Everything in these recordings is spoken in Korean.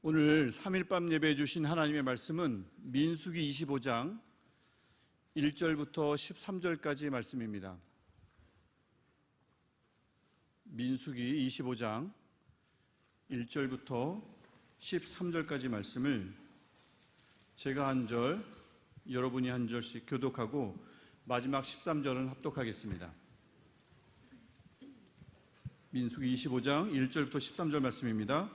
오늘 3일밤 예배해 주신 하나님의 말씀은 민수기 25장 1절부터 13절까지 말씀입니다. 민수기 25장 1절부터 13절까지 말씀을 제가 한 절, 여러분이 한 절씩 교독하고 마지막 13절은 합독하겠습니다. 민수기 25장 1절부터 13절 말씀입니다.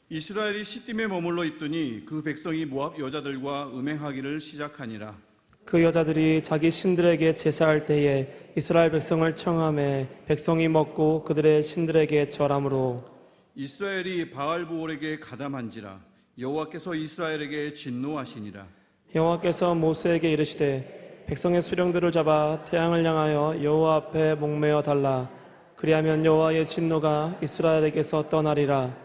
이스라엘이 시딤에 머물러 있더니 그 백성이 모압 여자들과 음행하기를 시작하니라. 그 여자들이 자기 신들에게 제사할 때에 이스라엘 백성을 청하매 백성이 먹고 그들의 신들에게 절함으로 이스라엘이 바알보올에게 가담한지라. 여호와께서 이스라엘에게 진노하시니라. 여호와께서 모세에게 이르시되 백성의 수령들을 잡아 태양을 향하여 여호와 앞에 목매어 달라. 그리하면 여호와의 진노가 이스라엘에게서 떠나리라.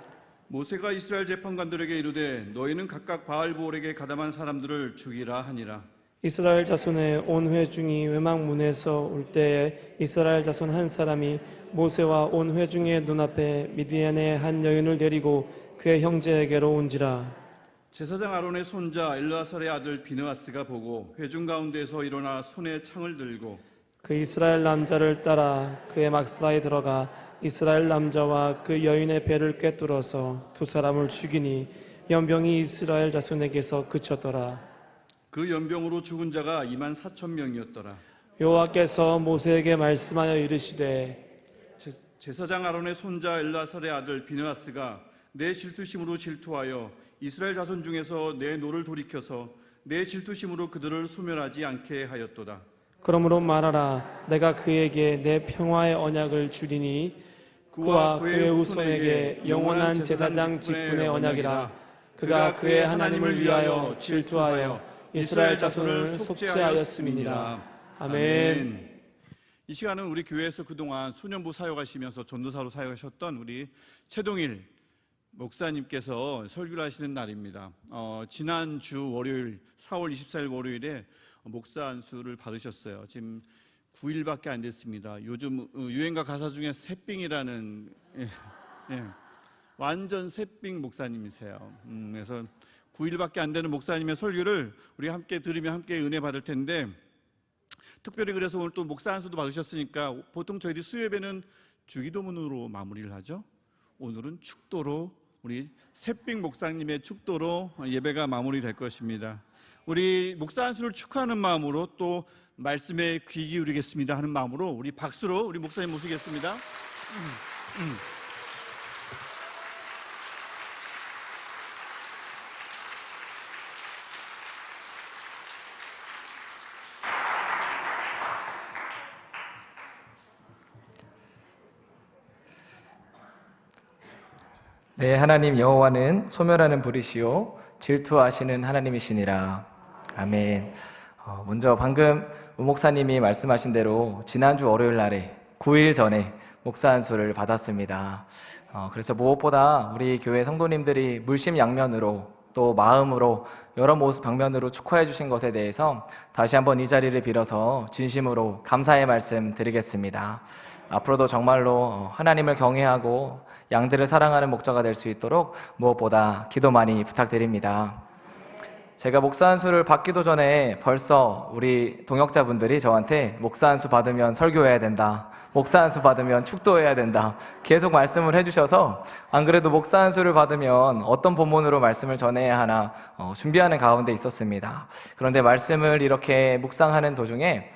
모세가 이스라엘 재판관들에게 이르되 너희는 각각 바알보올에게 가담한 사람들을 죽이라 하니라. 이스라엘 자손의 온 회중이 회막문에서 올 때에 이스라엘 자손 한 사람이 모세와 온 회중의 눈앞에 미디안의 한 여인을 데리고 그의 형제에게로 온지라. 제사장 아론의 손자 엘르아살의 아들 비느하스가 보고 회중 가운데서 일어나 손에 창을 들고 그 이스라엘 남자를 따라 그의 막사에 들어가 이스라엘 남자와 그 여인의 배를 꿰뚫어서 두 사람을 죽이니 연병이 이스라엘 자손에게서 그쳤더라. 그 연병으로 죽은 자가 24,000명이었더라. 여호와께서 모세에게 말씀하여 이르시되 제사장 아론의 손자 엘르아살의 아들 비느하스가 내 질투심으로 질투하여 이스라엘 자손 중에서 내 노를 돌이켜서 내 질투심으로 그들을 소멸하지 않게 하였도다. 그러므로 말하라. 내가 그에게 내 평화의 언약을 주리니 그와 그의 후손에게 영원한 제사장 직분의 언약이라. 그가 그의 하나님을 위하여 질투하여 이스라엘 자손을 속죄하였음이니라. 아멘. 이 시간은 우리 교회에서 그동안 소년부 사역하시면서 전도사로 사역하셨던 우리 최동일 목사님께서 설교를 하시는 날입니다. 지난주 월요일 4월 24일 월요일에 목사 안수를 받으셨어요. 지금 9일밖에 안 됐습니다. 요즘 유행가 가사 중에 새삥이라는 완전 새삥 목사님이세요. 그래서 9일밖에 안 되는 목사님의 설교를 우리 함께 들으면 함께 은혜 받을 텐데, 특별히 그래서 오늘 또 목사 안수도 받으셨으니까 보통 저희들이 수요예배는 주기도문으로 마무리를 하죠. 오늘은 축도로 우리 새삥 목사님의 축도로 예배가 마무리될 것입니다. 우리 목사 안수를 축하하는 마음으로 또 말씀에 귀 기울이겠습니다 하는 마음으로 우리 박수로 우리 목사님 모시겠습니다. 네, 하나님 여호와는 소멸하는 불이시요 질투하시는 하나님이시니라. 아멘. 먼저 방금 우 목사님이 말씀하신 대로 지난주 월요일 날에 9일 전에 목사 안수를 받았습니다. 그래서 무엇보다 우리 교회 성도님들이 물심양면으로 또 마음으로 여러 모습 방면으로 축하해 주신 것에 대해서 다시 한번 이 자리를 빌어서 진심으로 감사의 말씀 드리겠습니다. 앞으로도 정말로 하나님을 경외하고 양들을 사랑하는 목자가 될 수 있도록 무엇보다 기도 많이 부탁드립니다. 제가 목사 안수를 받기도 전에 벌써 우리 동역자분들이 저한테 목사 안수 받으면 설교해야 된다, 목사 안수 받으면 축도해야 된다 계속 말씀을 해주셔서 안 그래도 목사 안수를 받으면 어떤 본문으로 말씀을 전해야 하나 준비하는 가운데 있었습니다. 그런데 말씀을 이렇게 묵상하는 도중에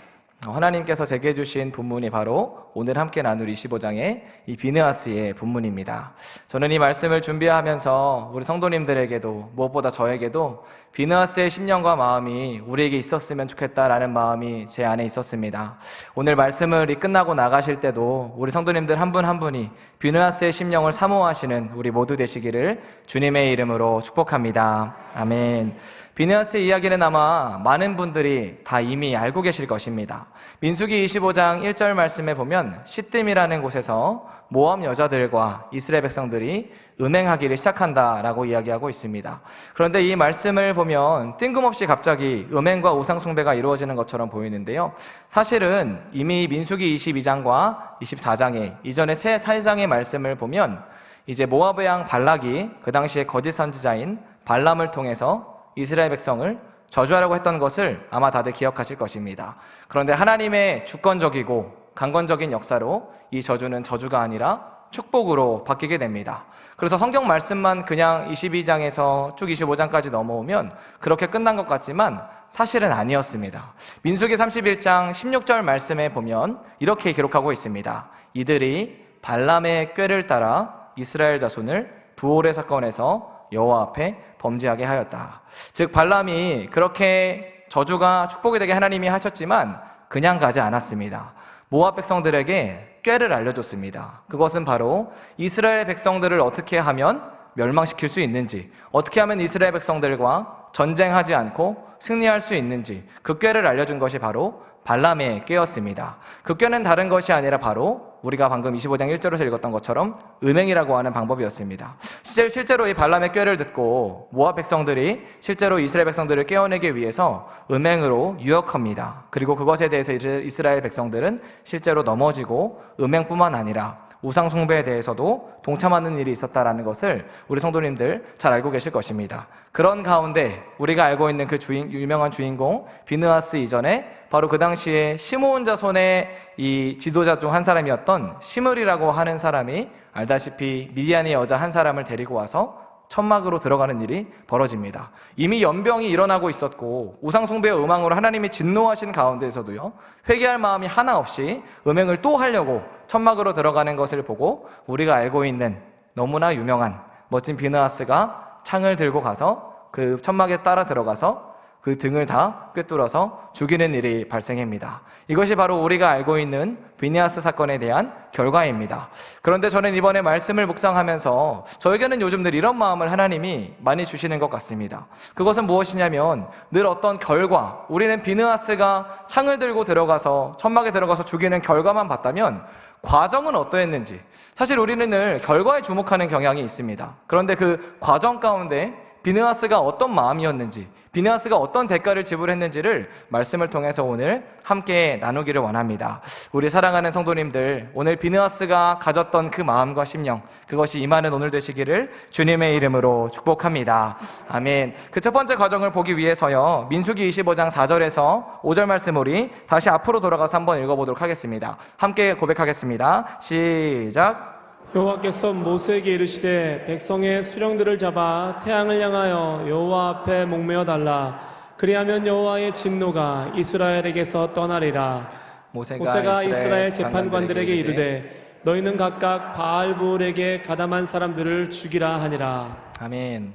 하나님께서 제게 주신 본문이 바로 오늘 함께 나눌 25장의 이 비느하스의 본문입니다. 저는 이 말씀을 준비하면서 우리 성도님들에게도 무엇보다 저에게도 비느하스의 심령과 마음이 우리에게 있었으면 좋겠다라는 마음이 제 안에 있었습니다. 오늘 말씀을 끝나고 나가실 때도 우리 성도님들 한 분 한 분이 비느하스의 심령을 사모하시는 우리 모두 되시기를 주님의 이름으로 축복합니다. 아멘. 비느하스의 이야기는 아마 많은 분들이 다 이미 알고 계실 것입니다. 민수기 25장 1절 말씀에 보면 시딤이라는 곳에서 모압 여자들과 이스라엘 백성들이 음행하기를 시작한다라고 이야기하고 있습니다. 그런데 이 말씀을 보면 뜬금없이 갑자기 음행과 우상숭배가 이루어지는 것처럼 보이는데요, 사실은 이미 민수기 22장과 24장의 이전의 세 4장의 말씀을 보면 이제 모압의 왕 발락이 그 당시에 거짓 선지자인 발람을 통해서 이스라엘 백성을 저주하려고 했던 것을 아마 다들 기억하실 것입니다. 그런데 하나님의 주권적이고 강권적인 역사로 이 저주는 저주가 아니라 축복으로 바뀌게 됩니다. 그래서 성경 말씀만 그냥 22장에서 쭉 25장까지 넘어오면 그렇게 끝난 것 같지만 사실은 아니었습니다. 민수기 31장 16절 말씀에 보면 이렇게 기록하고 있습니다. 이들이 발람의 꾀를 따라 이스라엘 자손을 부올의 사건에서 여호와 앞에 범죄하게 하였다. 즉 발람이 그렇게 저주가 축복이 되게 하나님이 하셨지만 그냥 가지 않았습니다. 모압 백성들에게 꾀를 알려줬습니다. 그것은 바로 이스라엘 백성들을 어떻게 하면 멸망시킬 수 있는지, 어떻게 하면 이스라엘 백성들과 전쟁하지 않고 승리할 수 있는지 그 꾀를 알려준 것이 바로 발람의 꾀였습니다. 그 꾀는 다른 것이 아니라 바로 우리가 방금 25장 1절에서 읽었던 것처럼 음행이라고 하는 방법이었습니다. 실제로 이 발람의 꾀를 듣고 모압 백성들이 실제로 이스라엘 백성들을 깨어내기 위해서 음행으로 유혹합니다. 그리고 그것에 대해서 이스라엘 백성들은 실제로 넘어지고 음행뿐만 아니라 우상 숭배에 대해서도 동참하는 일이 있었다라는 것을 우리 성도님들 잘 알고 계실 것입니다. 그런 가운데 우리가 알고 있는 그 유명한 주인공 비느하스 이전에 바로 그 당시에 시므온 자손의 이 지도자 중 한 사람이었던 시므리라고 하는 사람이 알다시피 미디안의 여자 한 사람을 데리고 와서 천막으로 들어가는 일이 벌어집니다. 이미 연병이 일어나고 있었고 우상 숭배와 음행으로 하나님이 진노하신 가운데에서도요, 회개할 마음이 하나 없이 음행을 또 하려고 천막으로 들어가는 것을 보고 우리가 알고 있는 너무나 유명한 멋진 비느하스가 창을 들고 가서 그 천막에 따라 들어가서 그 등을 다 꿰뚫어서 죽이는 일이 발생합니다. 이것이 바로 우리가 알고 있는 비느하스 사건에 대한 결과입니다. 그런데 저는 이번에 말씀을 묵상하면서 저에게는 요즘 늘 이런 마음을 하나님이 많이 주시는 것 같습니다. 그것은 무엇이냐면 늘 어떤 결과, 우리는 비느하스가 창을 들고 들어가서 천막에 들어가서 죽이는 결과만 봤다면 과정은 어떠했는지, 사실 우리는 늘 결과에 주목하는 경향이 있습니다. 그런데 그 과정 가운데 비느하스가 어떤 마음이었는지, 비느하스가 어떤 대가를 지불했는지를 말씀을 통해서 오늘 함께 나누기를 원합니다. 우리 사랑하는 성도님들, 오늘 비느하스가 가졌던 그 마음과 심령, 그것이 임하는 오늘 되시기를 주님의 이름으로 축복합니다. 아멘. 그 첫 번째 과정을 보기 위해서요, 민수기 25장 4절에서 5절 말씀 우리 다시 앞으로 돌아가서 한번 읽어보도록 하겠습니다. 함께 고백하겠습니다. 시작. 여호와께서 모세에게 이르시되 백성의 수령들을 잡아 태양을 향하여 여호와 앞에 목매어 달라. 그리하면 여호와의 진노가 이스라엘에게서 떠나리라. 모세가 이스라엘 재판관들에게 이르되 너희는 각각 바알부올에게 가담한 사람들을 죽이라 하니라. 아멘.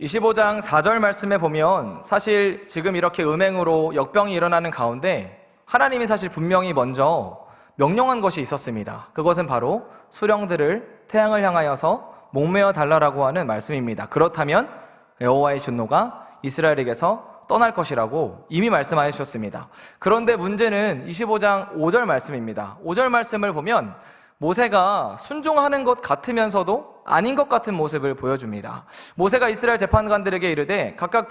25장 4절 말씀에 보면 사실 지금 이렇게 음행으로 역병이 일어나는 가운데 하나님이 사실 분명히 먼저 명령한 것이 있었습니다. 그것은 바로 수령들을 태양을 향하여서 목매어 달라라고 하는 말씀입니다. 그렇다면 여호와의 진노가 이스라엘에게서 떠날 것이라고 이미 말씀해 주셨습니다. 그런데 문제는 25장 5절 말씀입니다. 5절 말씀을 보면 모세가 순종하는 것 같으면서도 아닌 것 같은 모습을 보여줍니다. 모세가 이스라엘 재판관들에게 이르되 각각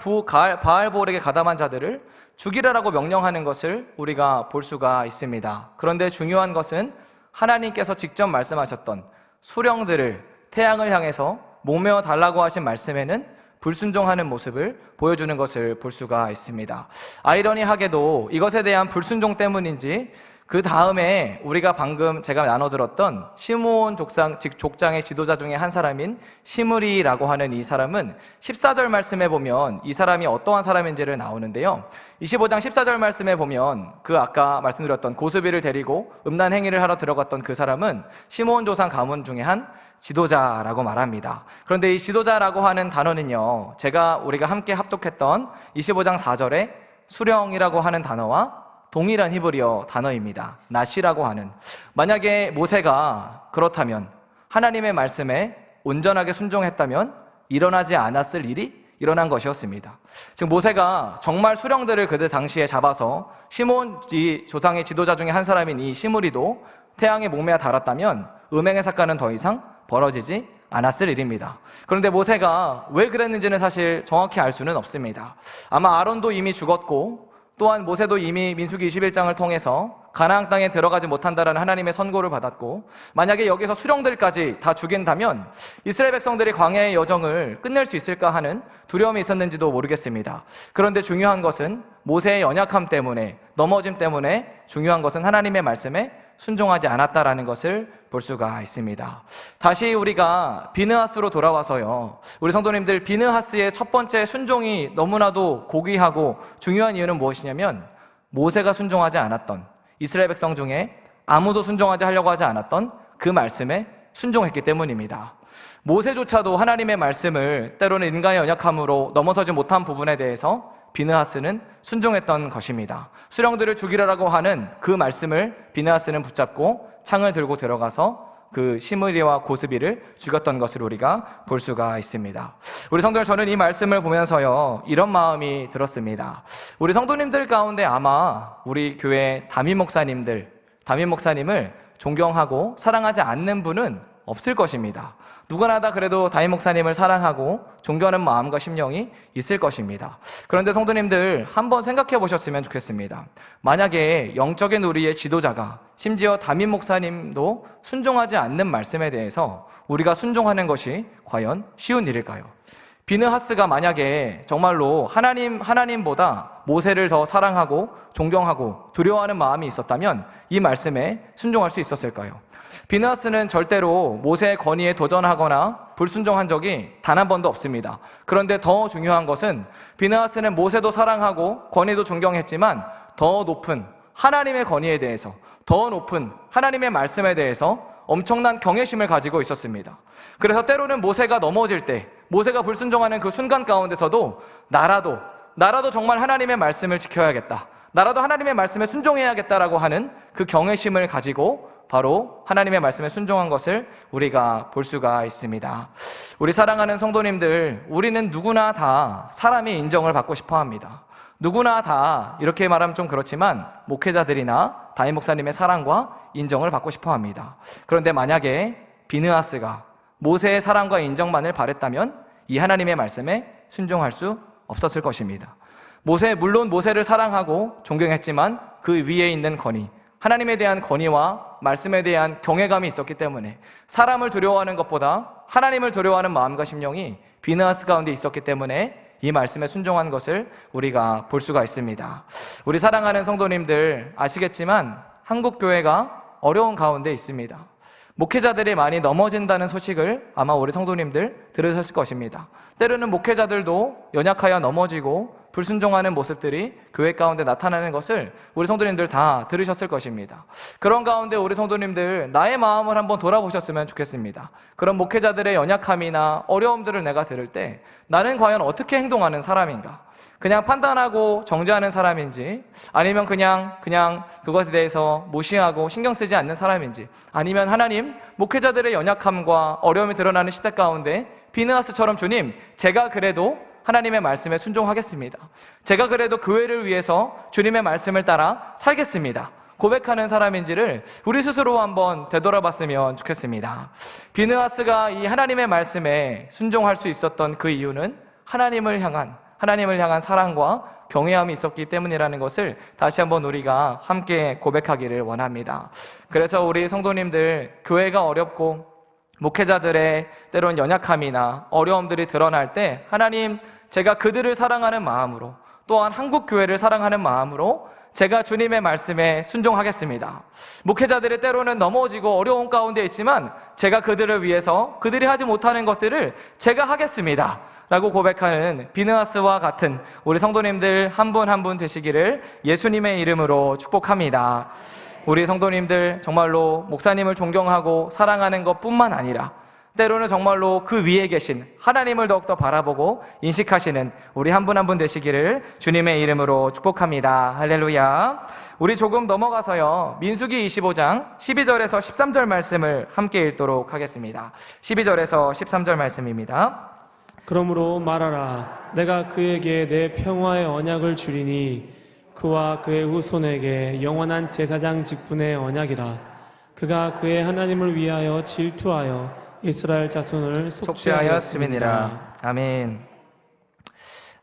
바알볼에게 가담한 자들을 죽이라라고 명령하는 것을 우리가 볼 수가 있습니다. 그런데 중요한 것은 하나님께서 직접 말씀하셨던 수령들을 태양을 향해서 목매어 달라고 하신 말씀에는 불순종하는 모습을 보여주는 것을 볼 수가 있습니다. 아이러니하게도 이것에 대한 불순종 때문인지 그 다음에 우리가 방금 제가 나눠들었던 시므온 족장의 지도자 중에 한 사람인 시므리라고 하는 이 사람은 14절 말씀에 보면 이 사람이 어떠한 사람인지를 나오는데요. 25장 14절 말씀에 보면 그 아까 말씀드렸던 고스비를 데리고 음란 행위를 하러 들어갔던 그 사람은 시므온 조상 가문 중에 한 지도자라고 말합니다. 그런데 이 지도자라고 하는 단어는요, 우리가 함께 합독했던 25장 4절에 수령이라고 하는 단어와 동일한 히브리어 단어입니다. 나시라고 하는. 만약에 모세가 그렇다면 하나님의 말씀에 온전하게 순종했다면 일어나지 않았을 일이 일어난 것이었습니다. 즉 모세가 정말 수령들을 그들 당시에 잡아서 시므온 조상의 지도자 중에 한 사람인 이 시므리도 태양에 목매어 달았다면 음행의 사건은 더 이상 벌어지지 않았을 일입니다. 그런데 모세가 왜 그랬는지는 사실 정확히 알 수는 없습니다. 아마 아론도 이미 죽었고 또한 모세도 이미 민수기 21장을 통해서 가나안 땅에 들어가지 못한다라는 하나님의 선고를 받았고, 만약에 여기서 수령들까지 다 죽인다면 이스라엘 백성들이 광야의 여정을 끝낼 수 있을까 하는 두려움이 있었는지도 모르겠습니다. 그런데 중요한 것은 모세의 연약함 때문에, 넘어짐 때문에 중요한 것은 하나님의 말씀에 순종하지 않았다라는 것을 볼 수가 있습니다. 다시 우리가 비느하스로 돌아와서요, 우리 성도님들, 비느하스의 첫 번째 순종이 너무나도 고귀하고 중요한 이유는 무엇이냐면, 모세가 순종하지 않았던, 이스라엘 백성 중에 아무도 순종하지 하려고 하지 않았던 그 말씀에 순종했기 때문입니다. 모세조차도 하나님의 말씀을 때로는 인간의 연약함으로 넘어서지 못한 부분에 대해서 비느하스는 순종했던 것입니다. 수령들을 죽이라고 하는 그 말씀을 비느하스는 붙잡고 창을 들고 들어가서 그 시므리와 고스비를 죽였던 것을 우리가 볼 수가 있습니다. 우리 성도들, 저는 이 말씀을 보면서요, 이런 마음이 들었습니다. 우리 성도님들 가운데 아마 우리 교회 담임 목사님을 존경하고 사랑하지 않는 분은 없을 것입니다. 누구나 다 그래도 담임 목사님을 사랑하고 존경하는 마음과 심령이 있을 것입니다. 그런데 성도님들, 한번 생각해 보셨으면 좋겠습니다. 만약에 영적인 우리의 지도자가, 심지어 담임 목사님도 순종하지 않는 말씀에 대해서 우리가 순종하는 것이 과연 쉬운 일일까요? 비느하스가 만약에 정말로 하나님보다 모세를 더 사랑하고 존경하고 두려워하는 마음이 있었다면 이 말씀에 순종할 수 있었을까요? 비느하스는 절대로 모세의 건의에 도전하거나 불순종한 적이 단 한 번도 없습니다. 그런데 더 중요한 것은 비느하스는 모세도 사랑하고 건의도 존경했지만 더 높은 하나님의 건의에 대해서, 더 높은 하나님의 말씀에 대해서 엄청난 경외심을 가지고 있었습니다. 그래서 때로는 모세가 넘어질 때, 모세가 불순종하는 그 순간 가운데서도 나라도 정말 하나님의 말씀을 지켜야겠다, 나라도 하나님의 말씀에 순종해야겠다라고 하는 그 경외심을 가지고 바로 하나님의 말씀에 순종한 것을 우리가 볼 수가 있습니다. 우리 사랑하는 성도님들, 우리는 누구나 다 사람의 인정을 받고 싶어 합니다. 누구나 다, 이렇게 말하면 좀 그렇지만, 목회자들이나 담임 목사님의 사랑과 인정을 받고 싶어 합니다. 그런데 만약에 비느하스가 모세의 사랑과 인정만을 바랬다면 이 하나님의 말씀에 순종할 수 없었을 것입니다. 물론 모세를 사랑하고 존경했지만 그 위에 있는 건의, 하나님에 대한 건의와 말씀에 대한 경외감이 있었기 때문에, 사람을 두려워하는 것보다 하나님을 두려워하는 마음과 심령이 비느하스 가운데 있었기 때문에 이 말씀에 순종한 것을 우리가 볼 수가 있습니다. 우리 사랑하는 성도님들, 아시겠지만 한국 교회가 어려운 가운데 있습니다. 목회자들이 많이 넘어진다는 소식을 아마 우리 성도님들 들으셨을 것입니다. 때로는 목회자들도 연약하여 넘어지고 불순종하는 모습들이 교회 가운데 나타나는 것을 우리 성도님들 다 들으셨을 것입니다. 그런 가운데 우리 성도님들, 나의 마음을 한번 돌아보셨으면 좋겠습니다. 그런 목회자들의 연약함이나 어려움들을 내가 들을 때 나는 과연 어떻게 행동하는 사람인가? 그냥 판단하고 정죄하는 사람인지, 아니면 그냥 그것에 대해서 무시하고 신경 쓰지 않는 사람인지, 아니면 하나님, 목회자들의 연약함과 어려움이 드러나는 시대 가운데 비느하스처럼, 주님, 제가 그래도 하나님의 말씀에 순종하겠습니다, 제가 그래도 교회를 위해서 주님의 말씀을 따라 살겠습니다, 고백하는 사람인지를 우리 스스로 한번 되돌아봤으면 좋겠습니다. 비느하스가 이 하나님의 말씀에 순종할 수 있었던 그 이유는 하나님을 향한 사랑과 경외함이 있었기 때문이라는 것을 다시 한번 우리가 함께 고백하기를 원합니다. 그래서 우리 성도님들, 교회가 어렵고 목회자들의 때론 연약함이나 어려움들이 드러날 때, 하나님, 제가 그들을 사랑하는 마음으로, 또한 한국교회를 사랑하는 마음으로 제가 주님의 말씀에 순종하겠습니다. 목회자들이 때로는 넘어지고 어려운 가운데 있지만 제가 그들을 위해서 그들이 하지 못하는 것들을 제가 하겠습니다 라고 고백하는 비느하스와 같은 우리 성도님들 한 분 한 분 되시기를 예수님의 이름으로 축복합니다. 우리 성도님들, 정말로 목사님을 존경하고 사랑하는 것뿐만 아니라 때로는 정말로 그 위에 계신 하나님을 더욱더 바라보고 인식하시는 우리 한 분 한 분 되시기를 주님의 이름으로 축복합니다. 할렐루야. 우리 조금 넘어가서요, 민수기 25장 12절에서 13절 말씀을 함께 읽도록 하겠습니다. 12절에서 13절 말씀입니다. 그러므로 말하라. 내가 그에게 내 평화의 언약을 주리니 그와 그의 후손에게 영원한 제사장 직분의 언약이라. 그가 그의 하나님을 위하여 질투하여 이스라엘 자손을 속죄하였음이니라. 아멘.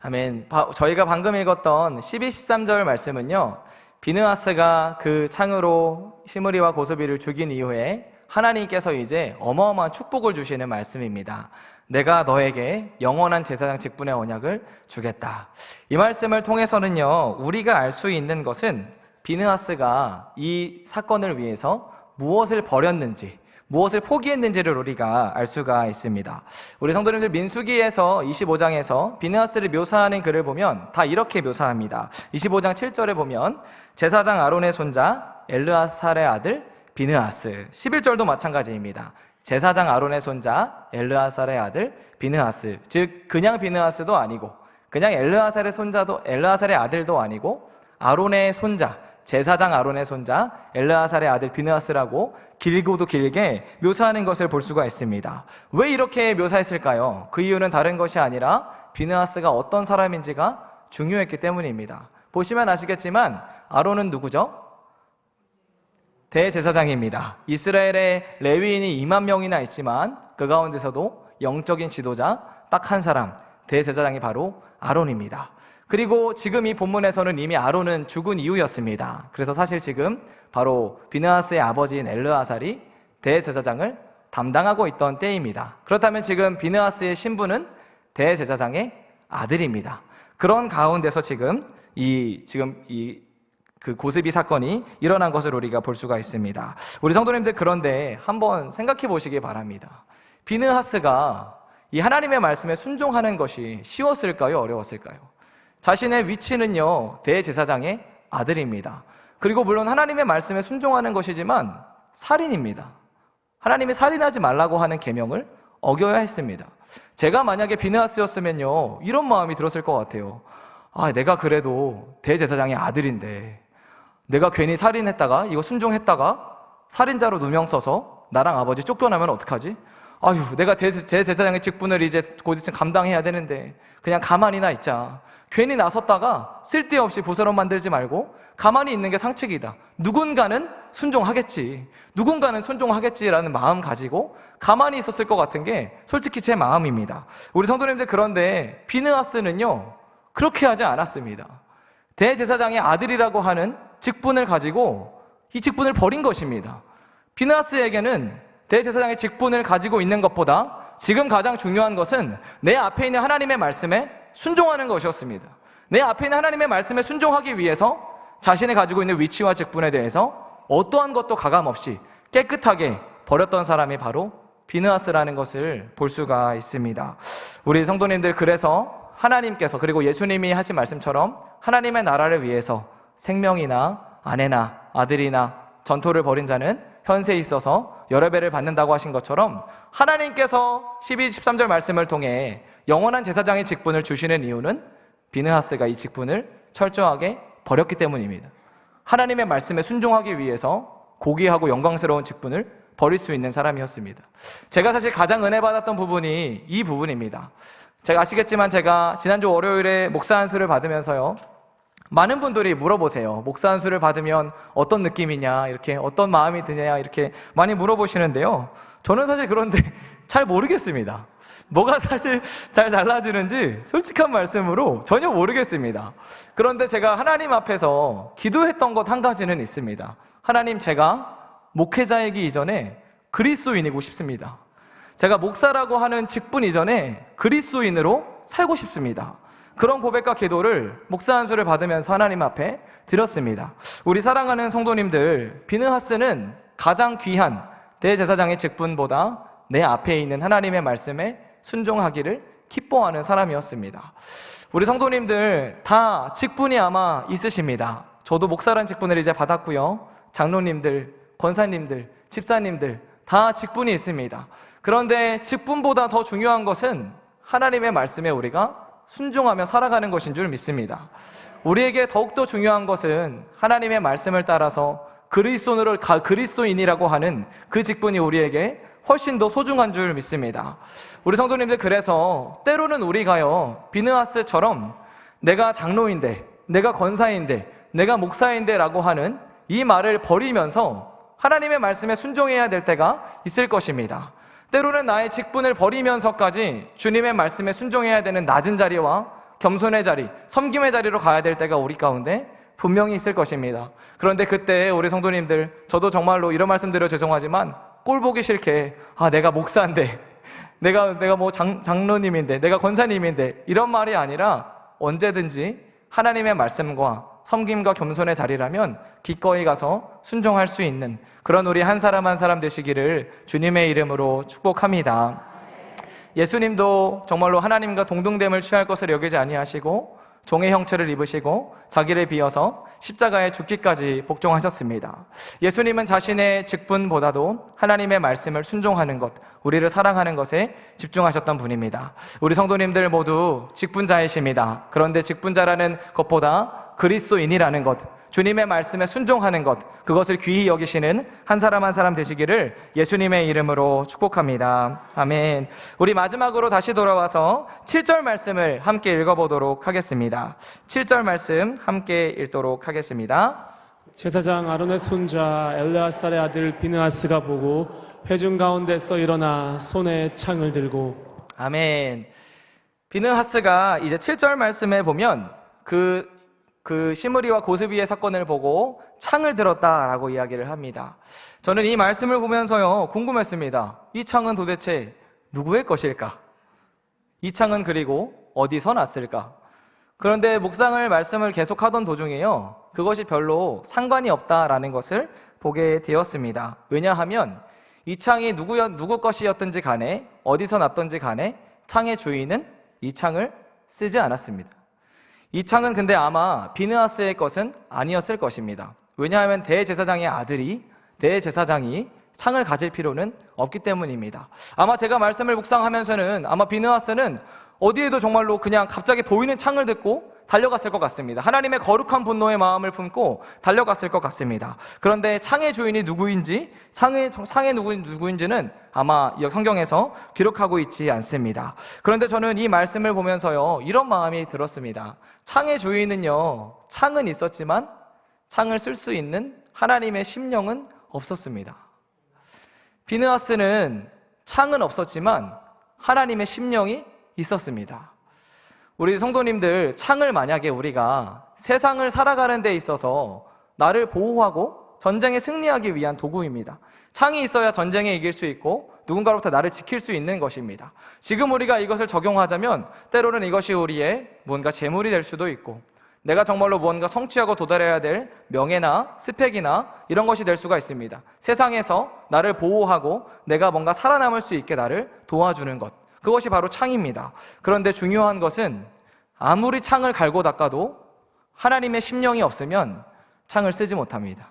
아멘. 저희가 방금 읽었던 12, 13절 말씀은요, 비느하스가 그 창으로 시므리와 고스비를 죽인 이후에 하나님께서 이제 어마어마한 축복을 주시는 말씀입니다. 내가 너에게 영원한 제사장 직분의 언약을 주겠다. 이 말씀을 통해서는요, 우리가 알 수 있는 것은 비느하스가 이 사건을 위해서 무엇을 버렸는지, 무엇을 포기했는지를 우리가 알 수가 있습니다. 우리 성도님들 민수기에서 25장에서 비느하스를 묘사하는 글을 보면 다 이렇게 묘사합니다. 25장 7절에 보면 제사장 아론의 손자 엘르아살의 아들 비느하스. 11절도 마찬가지입니다. 제사장 아론의 손자 엘르아살의 아들 비느하스. 즉 그냥 비느하스도 아니고 그냥 엘르아살의 아들도 아니고 아론의 손자, 제사장 아론의 손자 엘르아살의 아들 비느하스라고 길고도 길게 묘사하는 것을 볼 수가 있습니다. 왜 이렇게 묘사했을까요? 그 이유는 다른 것이 아니라 비느하스가 어떤 사람인지가 중요했기 때문입니다. 보시면 아시겠지만 아론은 누구죠? 대제사장입니다. 이스라엘의 레위인이 2만 명이나 있지만 그 가운데서도 영적인 지도자 딱 한 사람, 대제사장이 바로 아론입니다. 그리고 지금 이 본문에서는 이미 아론은 죽은 이후였습니다. 그래서 사실 지금 바로 비느하스의 아버지인 엘르아살이 대제사장을 담당하고 있던 때입니다. 그렇다면 지금 비느하스의 신분은 대제사장의 아들입니다. 그런 가운데서 지금 그 고스비 사건이 일어난 것을 우리가 볼 수가 있습니다. 우리 성도님들, 그런데 한번 생각해 보시기 바랍니다. 비느하스가 이 하나님의 말씀에 순종하는 것이 쉬웠을까요? 어려웠을까요? 자신의 위치는요, 대제사장의 아들입니다. 그리고 물론 하나님의 말씀에 순종하는 것이지만 살인입니다. 하나님이 살인하지 말라고 하는 계명을 어겨야 했습니다. 제가 만약에 비느하스였으면요, 이런 마음이 들었을 것 같아요. 내가 그래도 대제사장의 아들인데 내가 괜히 살인했다가 이거 순종했다가 살인자로 누명 써서 나랑 아버지 쫓겨나면 어떡하지? 내가 대제사장의 직분을 이제 곧 있으면 감당해야 되는데 그냥 가만히나 있자. 괜히 나섰다가 쓸데없이 부스럼 만들지 말고 가만히 있는 게 상책이다. 누군가는 순종하겠지라는 마음 가지고 가만히 있었을 것 같은 게 솔직히 제 마음입니다. 우리 성도님들, 그런데 비느하스는요, 그렇게 하지 않았습니다. 대제사장의 아들이라고 하는 직분을 가지고 이 직분을 버린 것입니다. 비느하스에게는 대제사장의 직분을 가지고 있는 것보다 지금 가장 중요한 것은 내 앞에 있는 하나님의 말씀에 순종하는 것이었습니다. 내 앞에 있는 하나님의 말씀에 순종하기 위해서 자신이 가지고 있는 위치와 직분에 대해서 어떠한 것도 가감없이 깨끗하게 버렸던 사람이 바로 비느하스라는 것을 볼 수가 있습니다. 우리 성도님들, 그래서 하나님께서, 그리고 예수님이 하신 말씀처럼 하나님의 나라를 위해서 생명이나 아내나 아들이나 전토를 벌인 자는 현세에 있어서 여러 배를 받는다고 하신 것처럼 하나님께서 12, 13절 말씀을 통해 영원한 제사장의 직분을 주시는 이유는 비느하스가 이 직분을 철저하게 버렸기 때문입니다. 하나님의 말씀에 순종하기 위해서 고귀하고 영광스러운 직분을 버릴 수 있는 사람이었습니다. 제가 사실 가장 은혜 받았던 부분이 이 부분입니다. 제가 아시겠지만 제가 지난주 월요일에 목사 안수를 받으면서요, 많은 분들이 물어보세요. 목사 안수를 받으면 어떤 느낌이냐, 이렇게 어떤 마음이 드냐, 이렇게 많이 물어보시는데요, 저는 사실 그런데 잘 모르겠습니다. 뭐가 사실 잘 달라지는지 솔직한 말씀으로 전혀 모르겠습니다. 그런데 제가 하나님 앞에서 기도했던 것 한 가지는 있습니다. 하나님, 제가 목회자이기 이전에 그리스도인이고 싶습니다. 제가 목사라고 하는 직분 이전에 그리스도인으로 살고 싶습니다. 그런 고백과 기도를 목사 안수를 받으면서 하나님 앞에 드렸습니다. 우리 사랑하는 성도님들, 비느하스는 가장 귀한 대제사장의 직분보다 내 앞에 있는 하나님의 말씀에 순종하기를 기뻐하는 사람이었습니다. 우리 성도님들 다 직분이 아마 있으십니다. 저도 목사라는 직분을 이제 받았고요, 장로님들, 권사님들, 집사님들 다 직분이 있습니다. 그런데 직분보다 더 중요한 것은 하나님의 말씀에 우리가 순종하며 살아가는 것인 줄 믿습니다. 우리에게 더욱더 중요한 것은 하나님의 말씀을 따라서 그리스도인이라고 하는 그 직분이 우리에게 훨씬 더 소중한 줄 믿습니다. 우리 성도님들, 그래서 때로는 우리가요, 비느하스처럼 내가 장로인데, 내가 권사인데, 내가 목사인데 라고 하는 이 말을 버리면서 하나님의 말씀에 순종해야 될 때가 있을 것입니다. 때로는 나의 직분을 버리면서까지 주님의 말씀에 순종해야 되는 낮은 자리와 겸손의 자리, 섬김의 자리로 가야 될 때가 우리 가운데 분명히 있을 것입니다. 그런데 그때 우리 성도님들, 저도 정말로 이런 말씀 드려 죄송하지만 꼴 보기 싫게 내가 목사인데, 내가 뭐 장로님인데, 내가 권사님인데, 이런 말이 아니라 언제든지 하나님의 말씀과 섬김과 겸손의 자리라면 기꺼이 가서 순종할 수 있는 그런 우리 한 사람 한 사람 되시기를 주님의 이름으로 축복합니다. 예수님도 정말로 하나님과 동등됨을 취할 것을 여기지 아니하시고 종의 형체를 입으시고 자기를 비어서 십자가에 죽기까지 복종하셨습니다. 예수님은 자신의 직분보다도 하나님의 말씀을 순종하는 것, 우리를 사랑하는 것에 집중하셨던 분입니다. 우리 성도님들 모두 직분자이십니다. 그런데 직분자라는 것보다 그리스도인이라는 것, 주님의 말씀에 순종하는 것, 그것을 귀히 여기시는 한 사람 되시기를 예수님의 이름으로 축복합니다. 아멘. 우리 마지막으로 다시 돌아와서 7절 말씀을 함께 읽어보도록 하겠습니다. 7절 말씀 함께 읽도록 하겠습니다. 제사장 아론의 손자 엘르아살의 아들 비느하스가 보고 회중 가운데서 일어나 손에 창을 들고. 아멘. 비느하스가 이제 7절 말씀에 보면 그 시므리와 고스비의 사건을 보고 창을 들었다라고 이야기를 합니다. 저는 이 말씀을 보면서요 궁금했습니다. 이 창은 도대체 누구의 것일까? 이 창은 그리고 어디서 났을까? 그런데 말씀을 계속하던 도중에요 그것이 별로 상관이 없다라는 것을 보게 되었습니다. 왜냐하면 이 창이 누구 것이었든지 간에 어디서 났든지 간에 창의 주인은 이 창을 쓰지 않았습니다. 이 창은 근데 아마 비느하스의 것은 아니었을 것입니다. 왜냐하면 대제사장의 대제사장이 창을 가질 필요는 없기 때문입니다. 아마 제가 말씀을 묵상하면서는 아마 비느하스는 어디에도 정말로 그냥 갑자기 보이는 창을 듣고 달려갔을 것 같습니다. 하나님의 거룩한 분노의 마음을 품고 달려갔을 것 같습니다. 그런데 창의 주인이 누구인지, 창의 누구인지는 아마 성경에서 기록하고 있지 않습니다. 그런데 저는 이 말씀을 보면서요 이런 마음이 들었습니다. 창의 주인은요 창은 있었지만 창을 쓸 수 있는 하나님의 심령은 없었습니다. 비느하스는 창은 없었지만 하나님의 심령이 있었습니다. 우리 성도님들, 창을 만약에 우리가 세상을 살아가는 데 있어서 나를 보호하고 전쟁에 승리하기 위한 도구입니다. 창이 있어야 전쟁에 이길 수 있고 누군가로부터 나를 지킬 수 있는 것입니다. 지금 우리가 이것을 적용하자면 때로는 이것이 우리의 무언가 재물이 될 수도 있고 내가 정말로 무언가 성취하고 도달해야 될 명예나 스펙이나 이런 것이 될 수가 있습니다. 세상에서 나를 보호하고 내가 뭔가 살아남을 수 있게 나를 도와주는 것, 그것이 바로 창입니다. 그런데 중요한 것은 아무리 창을 갈고 닦아도 하나님의 심령이 없으면 창을 쓰지 못합니다.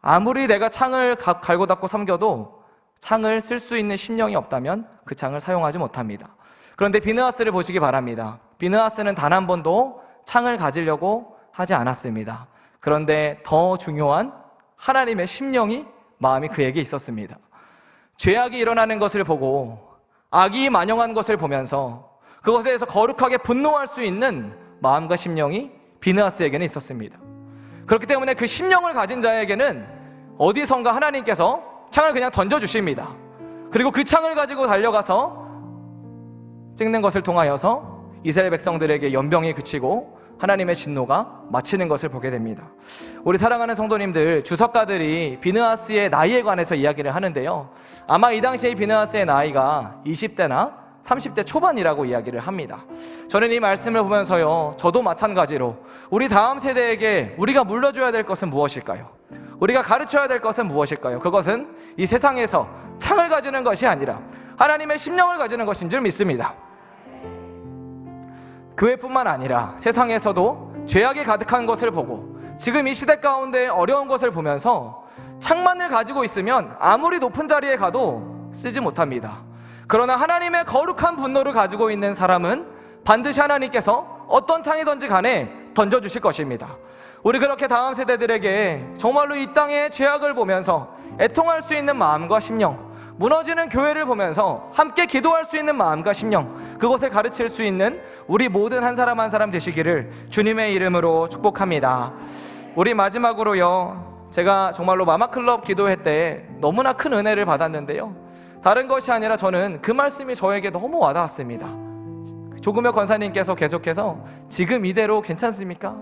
아무리 내가 창을 갈고 닦고 섬겨도 창을 쓸 수 있는 심령이 없다면 그 창을 사용하지 못합니다. 그런데 비느하스를 보시기 바랍니다. 비느하스는 단 한 번도 창을 가지려고 하지 않았습니다. 그런데 더 중요한 하나님의 심령이 마음이 그에게 있었습니다. 죄악이 일어나는 것을 보고 악이 만영한 것을 보면서 그것에 대해서 거룩하게 분노할 수 있는 마음과 심령이 비느하스에게는 있었습니다. 그렇기 때문에 그 심령을 가진 자에게는 어디선가 하나님께서 창을 그냥 던져주십니다. 그리고 그 창을 가지고 달려가서 찍는 것을 통하여서 이스라엘 백성들에게 연병이 그치고 하나님의 진노가 마치는 것을 보게 됩니다. 우리 사랑하는 성도님들, 주석가들이 비느하스의 나이에 관해서 이야기를 하는데요, 아마 이 당시에 비느하스의 나이가 20대나 30대 초반이라고 이야기를 합니다. 저는 이 말씀을 보면서요 저도 마찬가지로 우리 다음 세대에게 우리가 물려줘야 될 것은 무엇일까요? 우리가 가르쳐야 될 것은 무엇일까요? 그것은 이 세상에서 창을 가지는 것이 아니라 하나님의 심령을 가지는 것인 줄 믿습니다. 교회뿐만 아니라 세상에서도 죄악이 가득한 것을 보고 지금 이 시대 가운데 어려운 것을 보면서 창만을 가지고 있으면 아무리 높은 자리에 가도 쓰지 못합니다. 그러나 하나님의 거룩한 분노를 가지고 있는 사람은 반드시 하나님께서 어떤 창이든지 간에 던져주실 것입니다. 우리 그렇게 다음 세대들에게 정말로 이 땅의 죄악을 보면서 애통할 수 있는 마음과 심령, 무너지는 교회를 보면서 함께 기도할 수 있는 마음과 심령, 그것을 가르칠 수 있는 우리 모든 한 사람 한 사람 되시기를 주님의 이름으로 축복합니다. 우리 마지막으로요, 제가 정말로 마마클럽 기도회 때 너무나 큰 은혜를 받았는데요, 다른 것이 아니라 저는 그 말씀이 저에게 너무 와닿았습니다. 조금의 권사님께서 계속해서 지금 이대로 괜찮습니까?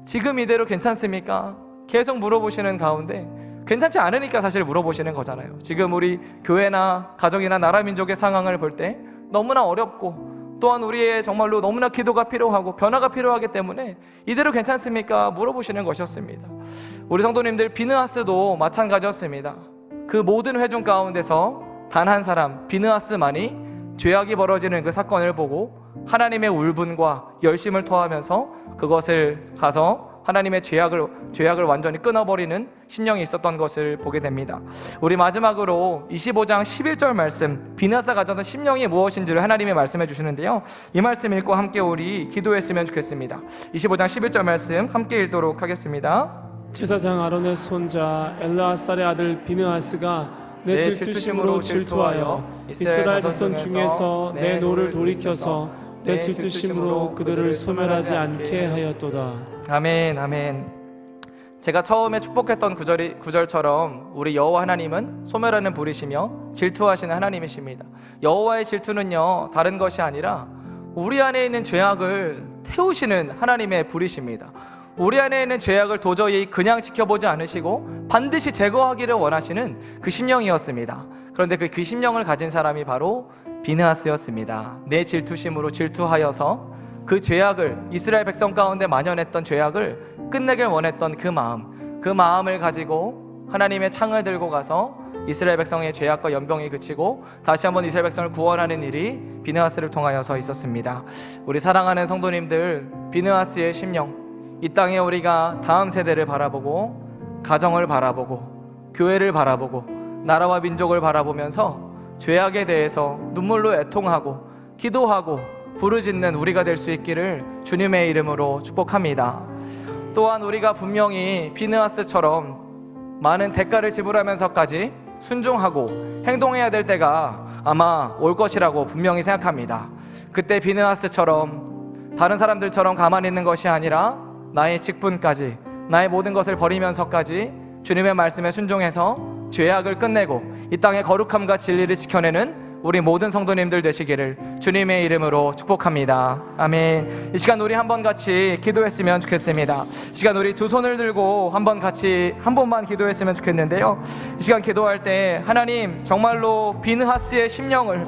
지금 이대로 괜찮습니까? 계속 물어보시는 가운데 괜찮지 않으니까 사실 물어보시는 거잖아요. 지금 우리 교회나 가정이나 나라 민족의 상황을 볼 때 너무나 어렵고 또한 우리의 정말로 너무나 기도가 필요하고 변화가 필요하기 때문에 이대로 괜찮습니까? 물어보시는 것이었습니다. 우리 성도님들, 비느하스도 마찬가지였습니다. 그 모든 회중 가운데서 단 한 사람, 비느하스만이 죄악이 벌어지는 그 사건을 보고 하나님의 울분과 열심을 토하면서 그것을 가서 하나님의 죄악을 완전히 끊어버리는 심령이 있었던 것을 보게 됩니다. 우리 마지막으로 25장 11절 말씀, 비느하스가 가졌던 심령이 무엇인지를 하나님이 말씀해 주시는데요, 이 말씀 읽고 함께 우리 기도했으면 좋겠습니다. 25장 11절 말씀 함께 읽도록 하겠습니다. 제사장 아론의 손자 엘르아살의 아들 비느하스가 내 질투심으로 질투하여 이스라엘 자손 중에서 내 노를 돌이켜서 내 질투심으로 그들을 소멸하지 않게 하였도다. 아멘, 아멘. 제가 처음에 축복했던 구절처럼 우리 여호와 하나님은 소멸하는 불이시며 질투하시는 하나님이십니다. 여호와의 질투는요, 다른 것이 아니라 우리 안에 있는 죄악을 태우시는 하나님의 불이십니다. 우리 안에 있는 죄악을 도저히 그냥 지켜보지 않으시고 반드시 제거하기를 원하시는 그 심령이었습니다. 그런데 그 심령을 가진 사람이 바로 비느하스였습니다. 내 질투심으로 질투하여서 그 죄악을, 이스라엘 백성 가운데 만연했던 죄악을 끝내길 원했던 그 마음을 가지고 하나님의 창을 들고 가서 이스라엘 백성의 죄악과 연병이 그치고 다시 한번 이스라엘 백성을 구원하는 일이 비느하스를 통하여서 있었습니다. 우리 사랑하는 성도님들, 비느하스의 심령, 이 땅에 우리가 다음 세대를 바라보고 가정을 바라보고 교회를 바라보고 나라와 민족을 바라보면서 죄악에 대해서 눈물로 애통하고 기도하고 부르짖는 우리가 될 수 있기를 주님의 이름으로 축복합니다. 또한 우리가 분명히 비느하스처럼 많은 대가를 지불하면서까지 순종하고 행동해야 될 때가 아마 올 것이라고 분명히 생각합니다. 그때 비느하스처럼 다른 사람들처럼 가만히 있는 것이 아니라 나의 직분까지, 나의 모든 것을 버리면서까지 주님의 말씀에 순종해서 죄악을 끝내고 이 땅의 거룩함과 진리를 지켜내는 우리 모든 성도님들 되시기를 주님의 이름으로 축복합니다. 아멘. 이 시간 우리 한번 같이 기도했으면 좋겠습니다. 이 시간 우리 두 손을 들고 한 번만 기도했으면 좋겠는데요, 이 시간 기도할 때 하나님, 정말로 비느하스의 심령을,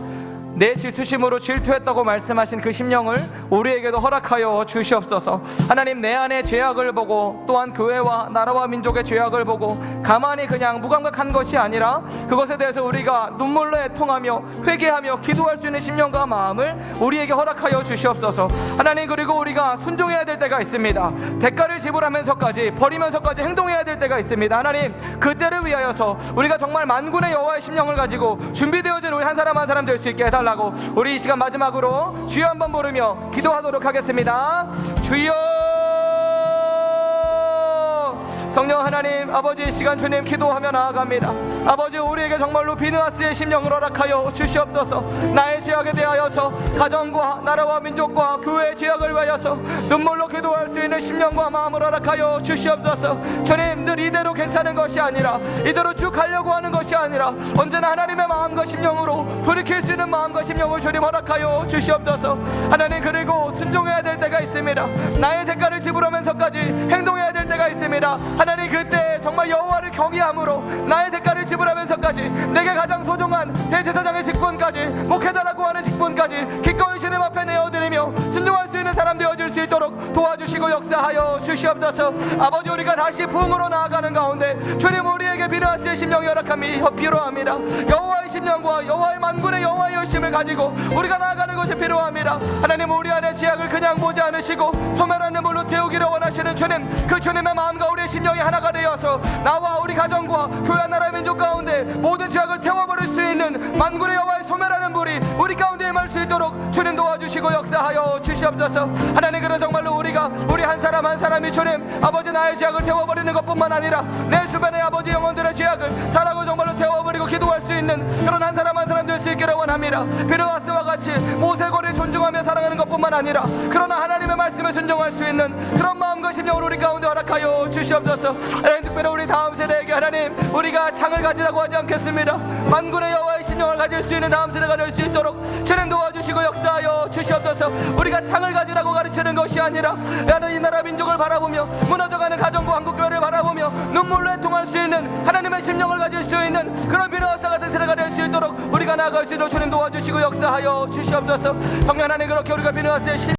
내 질투심으로 질투했다고 말씀하신 그 심령을 우리에게도 허락하여 주시옵소서. 하나님, 내 안의 죄악을 보고 또한 교회와 나라와 민족의 죄악을 보고 가만히 그냥 무감각한 것이 아니라 그것에 대해서 우리가 눈물로 애통하며 회개하며 기도할 수 있는 심령과 마음을 우리에게 허락하여 주시옵소서. 하나님, 그리고 우리가 순종해야 될 때가 있습니다. 대가를 지불하면서까지 버리면서까지 행동해야 될 때가 있습니다. 하나님, 그때를 위하여서 우리가 정말 만군의 여호와의 심령을 가지고 준비되어진 우리 한 사람 한 사람 될 수 있게 해달라고 우리 이 시간 마지막으로 주여 한번 부르며 기도하도록 하겠습니다. 주여! 성령 하나님, 아버지, 이 시간 주님 기도하며 나아갑니다. 아버지, 우리에게 정말로 비느하스의 심령을 허락하여 주시옵소서. 나의 죄악에 대하여서 가정과 나라와 민족과 교회의 죄악을 위하여서 눈물로 기도할 수 있는 심령과 마음을 허락하여 주시옵소서. 주님, 늘 이대로 괜찮은 것이 아니라 이대로 쭉 가려고 하는 것이 아니라 언제나 하나님의 마음과 심령으로 돌이킬 수 있는 마음과 심령을 주님 허락하여 주시옵소서. 하나님, 그리고 순종해야 될 때가 있습니다. 나의 대가를 지불하면서까지 행동해야 될 때가 있습니다. 하나님, 그때 정말 여호와를 경외함으로 나의 대가를 지불하면서까지 내게 가장 소중한 대제사장의 직분까지, 목회자라고 하는 직분까지 기꺼이 주님 앞에 내어드리며 순종할 수 있는 사람 되어질 수 있도록 도와주시고 역사하여 주시옵소서. 아버지, 우리가 다시 부흥으로 나아가는 가운데 주님, 우리에게 비느하스의 심령이 필요합니다. 여호와의 심령과 여호와의 만군의 여호와의 열심을 가지고 우리가 나아가는 것이 필요합니다. 하나님, 우리 안에 죄악을 그냥 보지 않으시고 소멸하는 물로 태우기를 원하시는 주님, 그 주님의 마음과 우리의 심령이 하나가 되어서 나와 우리 가정과 교회 나라 민족 가운데 모든 죄악을 태워버릴 수 있는 만군의 여호와의 소멸하는 불이 우리 가운데 임할 수 있도록 주님 도와주시고 역사하여 주시옵소서. 하나님, 그래서 정말로 우리가 우리 한 사람 한 사람이 주님 아버지 나의 죄악을 태워버리는 것뿐만 아니라 내 주변의 아버지 영혼들의 죄악을 사랑으로 정말로 태워버리고 기도할 수 있는 그런 한 사람 한 사람 될 수 있기를 원합니다. 비느하스와 같이 모세고를 존중하며 살아가는 것뿐만 아니라 그러나 하나님의 말씀에 순종할 수 있는 그런 마음과 심령을 우리 가운데 허락하여 주시옵소서. 하나님, 특별히 우리 다음 세대에게 하나님, 우리가 창을 가지라고 하지 않겠습니다. 만군의 여호와의 심령을 가질 수 있는 다음 세대가 될 수 있도록 주님 도와주시옵소서. 도와주시고 역사하여 주시옵소서. 우리가 창을 가지라고 가르치는 것이 아니라 나는 이 나라 민족을 바라보며 무너져가는 가정과 한국교회를 바라보며 눈물로 애통할 수 있는 하나님의 심령을 가질 수 있는 그런 비너사 같은 세대가 될 수 있도록 우리가 나아갈 수 있도록 주님 도와주시고 역사하여 주시옵소서. 성령 하나님, 그렇게 우리가 비너사의